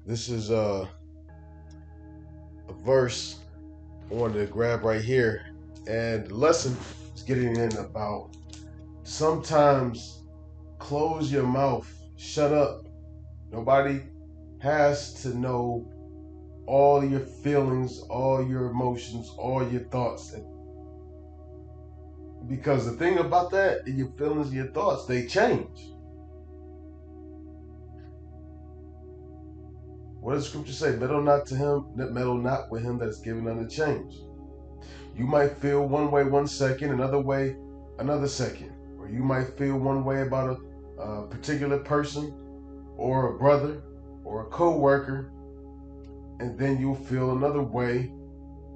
This is a verse I wanted to grab right here, and the lesson is getting in about sometimes close your mouth, shut up. Nobody has to know all your feelings, all your emotions, all your thoughts. Because the thing about that, your feelings and your thoughts, they change. What does the scripture say? Meddle not with him that is given unto change. You might feel one way one second, another way another second. Or you might feel one way about a particular person or a brother or a co-worker, and then you'll feel another way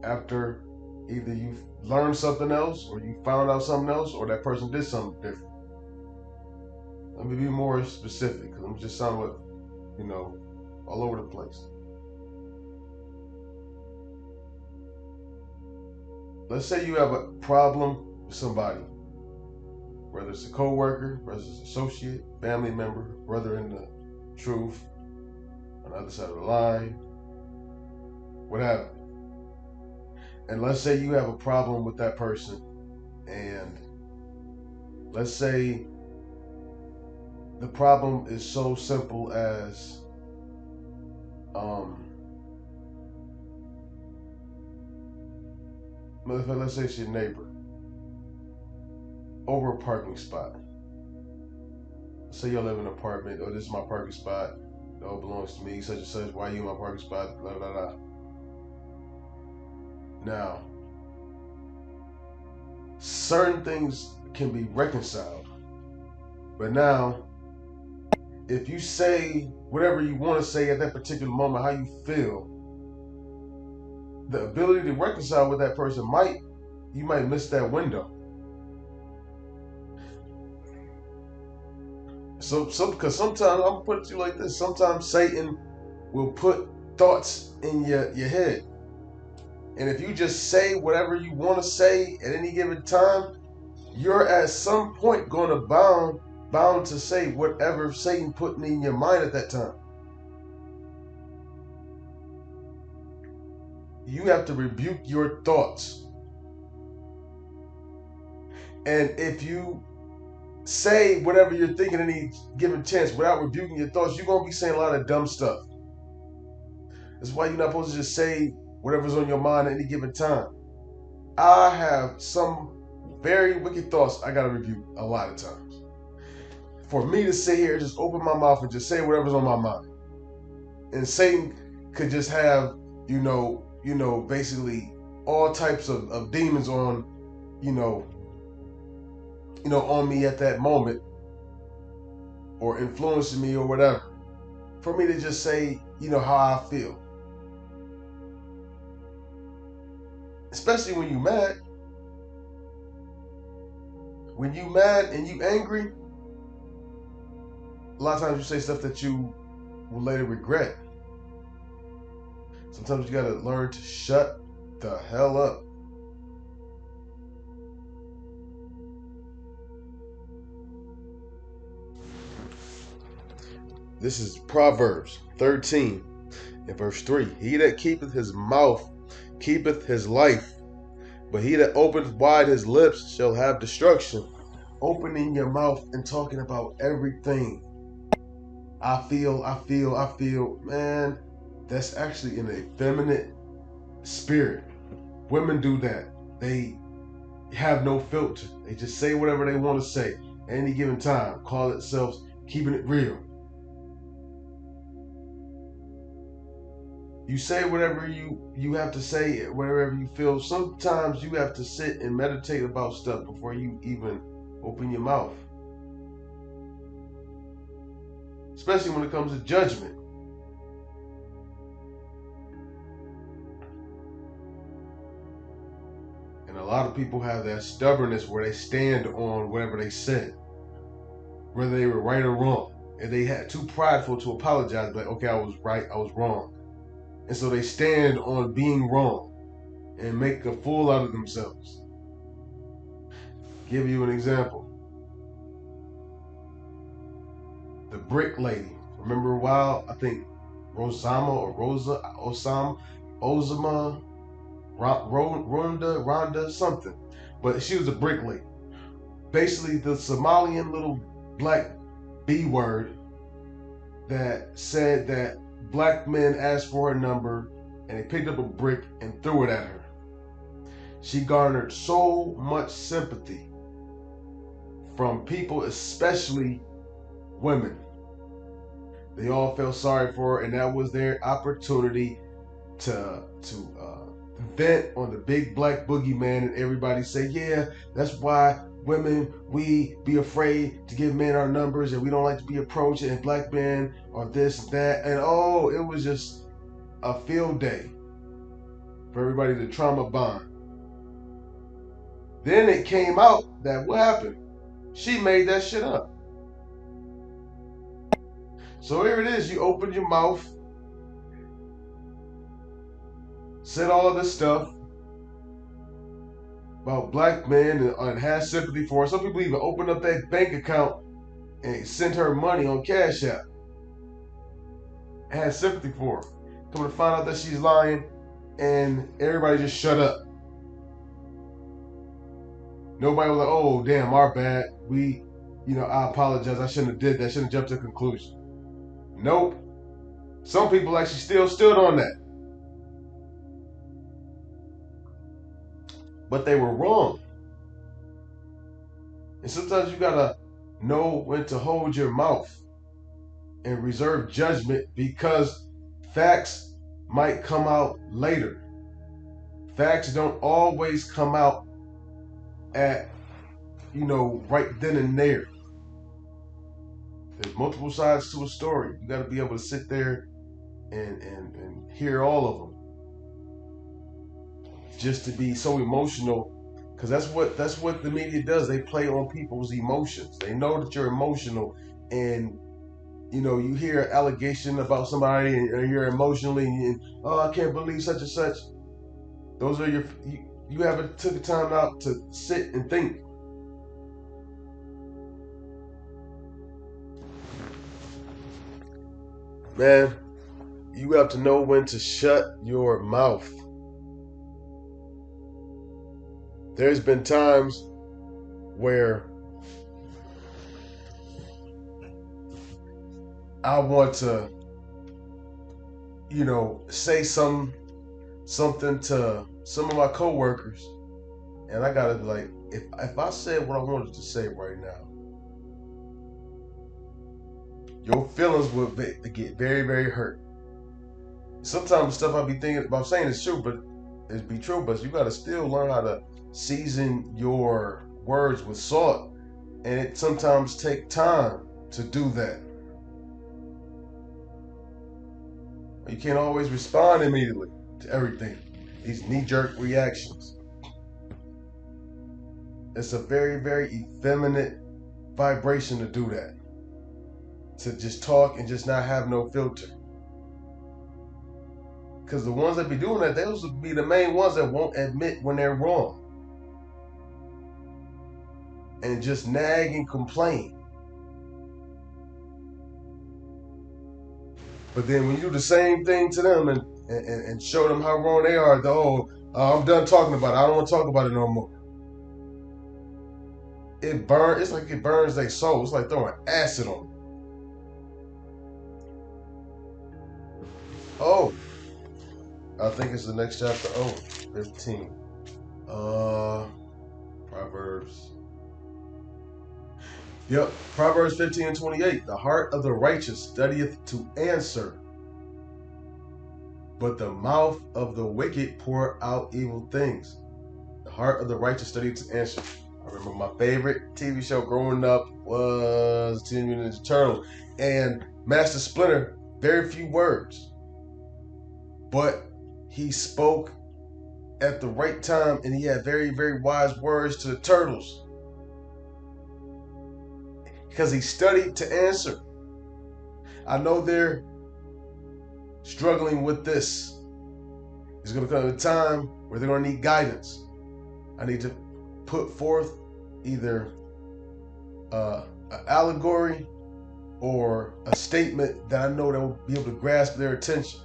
after either you've learned something else or you found out something else or that person did something different. Let me be more specific because I'm just somewhat, all over the place. Let's say you have a problem with somebody, whether it's a co-worker, whether it's an associate, family member, brother in the truth, on the other side of the line, whatever. And let's say you have a problem with that person, and let's say the problem is so simple as let's say it's your neighbor over a parking spot. Say you live in an apartment, or this is my parking spot, it all belongs to me, such and such, why you in my parking spot, blah blah blah. Now, certain things can be reconciled, but now if you say whatever you want to say at that particular moment, how you feel, the ability to reconcile with that person you might miss that window. So because sometimes I'm gonna put it to you like this: sometimes Satan will put thoughts in your head, and if you just say whatever you want to say at any given time, you're at some point going to bound to say whatever Satan put in your mind at that time. You have to rebuke your thoughts, and if you say whatever you're thinking at any given chance without rebuking your thoughts, you're gonna be saying a lot of dumb stuff. That's why you're not supposed to just say whatever's on your mind at any given time. I have some very wicked thoughts I gotta rebuke a lot of times. For me to sit here, just open my mouth and just say whatever's on my mind, and Satan could just have, basically all types of demons on, on me at that moment, or influencing me or whatever, for me to just say, how I feel. Especially when you mad. When you mad and you angry, a lot of times you say stuff that you will later regret. Sometimes you gotta learn to shut the hell up. This is Proverbs 13 and verse 3. He that keepeth his mouth keepeth his life, but he that openeth wide his lips shall have destruction. Opening your mouth and talking about everything. I feel, man, that's actually an effeminate spirit. Women do that. They have no filter. They just say whatever they want to say at any given time. Call themselves keeping it real. You say whatever you have to say, whatever you feel. Sometimes you have to sit and meditate about stuff before you even open your mouth. Especially when it comes to judgment. And a lot of people have that stubbornness where they stand on whatever they said, whether they were right or wrong. And they had too prideful to apologize, but okay, I was right, I was wrong. And so they stand on being wrong and make a fool out of themselves. Give you an example. The brick lady. Remember a while, I think Ozama, Rhonda, something. But she was a brick lady. Basically, the Somalian little black B word that said that black men asked for her number and they picked up a brick and threw it at her. She garnered so much sympathy from people, especially women. They all felt sorry for her, and that was their opportunity to vent on the big black boogeyman, and everybody say, yeah, that's why women, we be afraid to give men our numbers, and we don't like to be approached, and black men are this and that. And oh, it was just a field day for everybody to trauma bond. Then it came out that what happened? She made that shit up. So here it is, you opened your mouth, said all of this stuff about black men and had sympathy for her. Some people even opened up their bank account and sent her money on Cash App. Had sympathy for her. Come to find out that she's lying, and everybody just shut up. Nobody was like, oh, damn, our bad. I apologize. I shouldn't have did that. I shouldn't have jumped to a conclusion. Nope. Some people actually still stood on that. But they were wrong. And sometimes you gotta know when to hold your mouth and reserve judgment, because facts might come out later. Facts don't always come out at, right then and there. There's multiple sides to a story. You gotta be able to sit there and hear all of them. Just to be so emotional, because that's what the media does. They play on people's emotions. They know that you're emotional, and you hear an allegation about somebody and you're emotionally, and oh, I can't believe such and such. Those are you haven't took the time out to sit and think. Man, you have to know when to shut your mouth. There's been times where I want to, say something to some of my coworkers, and I gotta be like, if I said what I wanted to say right now, your feelings will get very, very hurt. Sometimes the stuff I be thinking about saying is true, but you gotta still learn how to season your words with salt, and it sometimes take time to do that. You can't always respond immediately to everything. These knee-jerk reactions. It's a very, very effeminate vibration to do that. To just talk and just not have no filter. Because the ones that be doing that, those would be the main ones that won't admit when they're wrong. And just nag and complain. But then when you do the same thing to them and show them how wrong they are, I'm done talking about it. I don't want to talk about it no more. It's like it burns their soul. It's like throwing acid on them. Oh, I think it's the next chapter. 15. Proverbs. Yep, Proverbs 15:28. The heart of the righteous studieth to answer, but the mouth of the wicked pour out evil things. The heart of the righteous studieth to answer. I remember my favorite TV show growing up was Teenage Mutant Ninja Turtles, and Master Splinter, very few words, but he spoke at the right time, and he had very, very wise words to the turtles. Because he studied to answer. I know they're struggling with this. There's going to come a time where they're going to need guidance. I need to put forth either an allegory or a statement that I know that will be able to grasp their attention.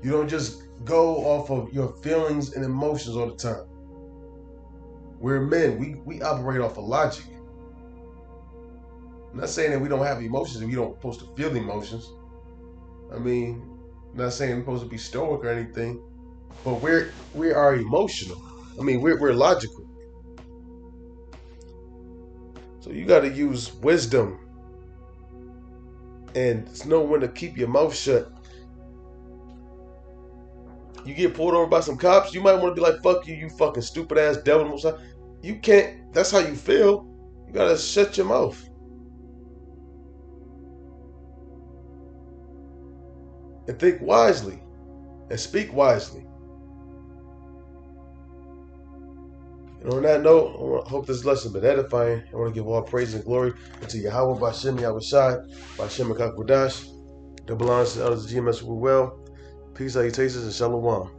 You don't just go off of your feelings and emotions all the time. We're men. We operate off of logic. I'm not saying that we don't have emotions and we don't supposed to feel emotions. I mean, I'm not saying we're supposed to be stoic or anything, but we are emotional. I mean, we're logical. So you got to use wisdom and know when to keep your mouth shut. You get pulled over by some cops, you might want to be like, "Fuck you, you fucking stupid ass devil." You can't. That's how you feel. You gotta shut your mouth and think wisely and speak wisely. And on that note, I hope this lesson has been edifying. I want to give all praise and glory unto Yahweh, Bashem Yahushai, Bashem Akakwadash. Double honors to the elders of GMS well. Peace, salutations, and shalom.